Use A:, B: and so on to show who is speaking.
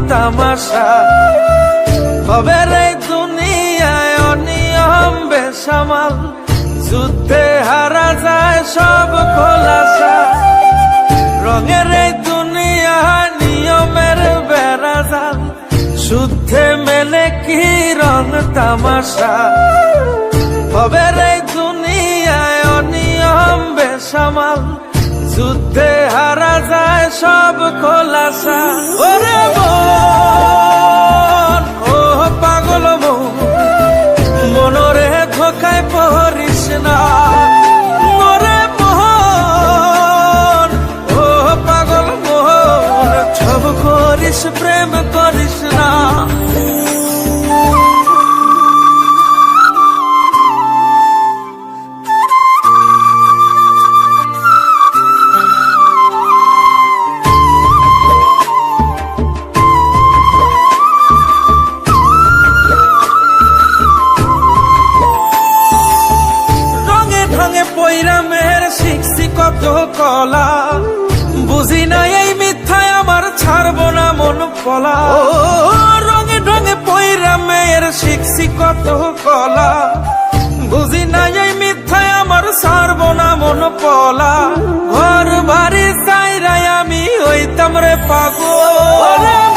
A: তামাশা। হবে রে দুনিয়ায় অনিয়ম বেসামাল, যুদ্ধে হারা যায় সব খোলাসা। রঙের এই দুনিয়া নিয়মের বেড়াজাল, শুদ্ধে মেলে কি রং তামাশা। হবে রে দুনিয়ায় অনিয়ম বেসামাল, যুদ্ধে হারা যায় সব খোলাসা। ওরে মন, ও পাগল মন, মনরে ধোকায় পড়িস না। ওরে মন, ও পাগল মন, সব করিস প্রেম করিস না। পৈরামের শিখছি কত কলা, বুঝি না এই মিথ্যায় আমার ছাড়বো না মন পলা। রঙে ঢঙে পৈরামের শিখছি কত কলা, বুঝি না এই মিথ্যায় আমার ছাড়বো না মন পলা। ঘর বাড়ি চাইরাই আমি হইতাম রে পাগল।